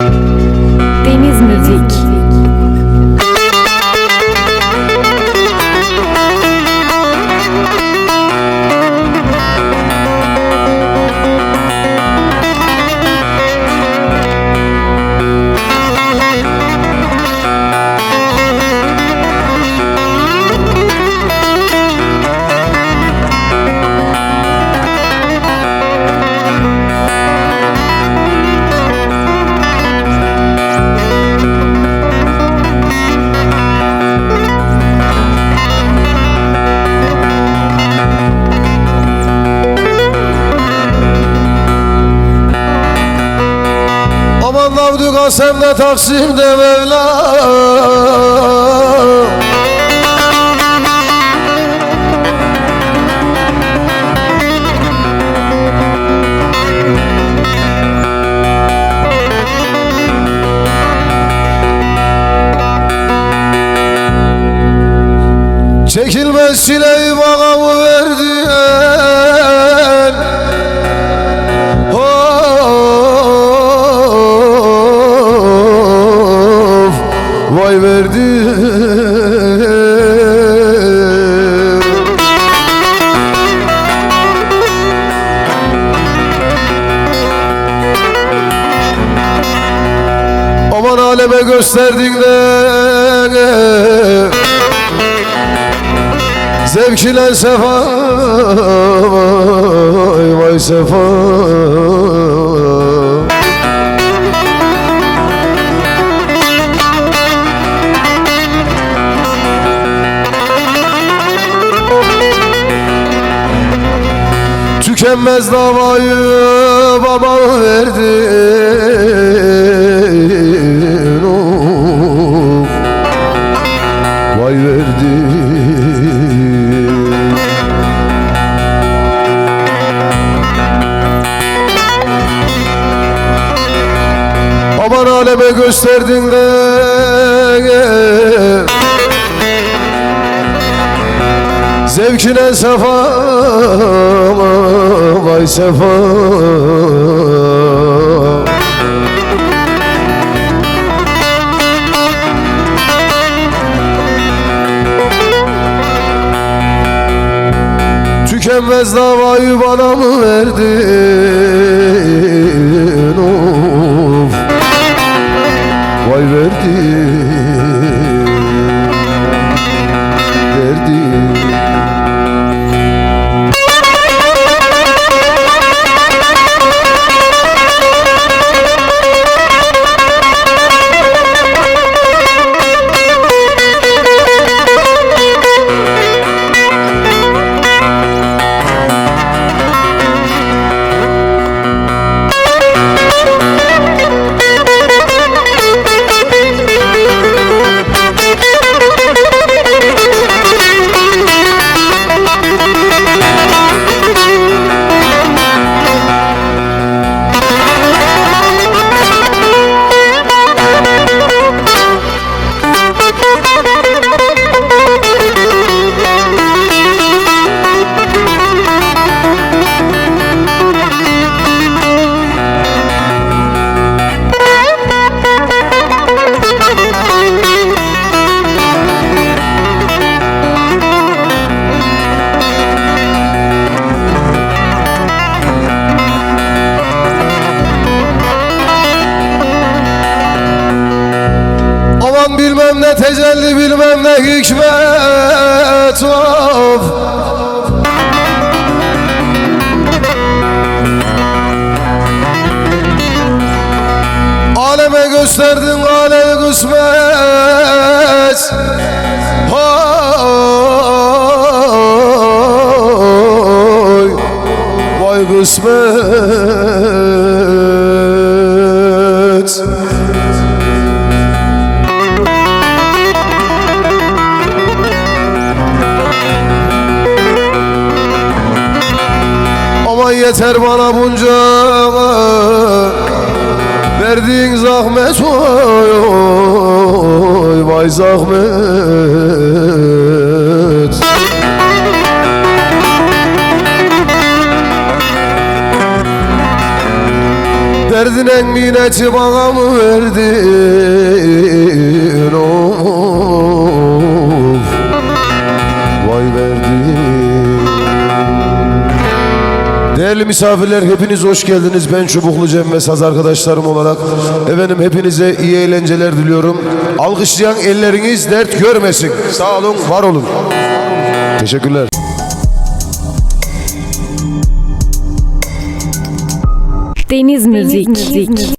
Deniz Müzik. Aman Navdü Kasem'de Taksim'de Mevla, çekilmez çileyi bana mı verdin? Of, vay verdin. Aman aleme gösterdin de zevk ile sefa, vay vay sefa. Tükenmez davayı baba verdin, of, vay verdin. Aman aleme gösterdin de zevkine sefa, vay sefa. Tükenmez davayı bana mı verdin, of, vay verdin, verdin. Bilmem ne tecelli, bilmem ne hikmet, of. Aleme gösterdin aleme kısmet, oy, vay kısmet. Aman yeter bana bunca verdiğin zahmet, oy, oy, vay zahmet. verdin en minneti bana mı verdin? Of, vay verdin. Değerli misafirler, hepiniz hoş geldiniz. Ben Çubuklu Cem ve saz arkadaşlarım olarak efendim hepinize iyi eğlenceler diliyorum. Alkışlayan elleriniz dert görmesin. Sağ olun, var olun. Teşekkürler. Deniz Müzik.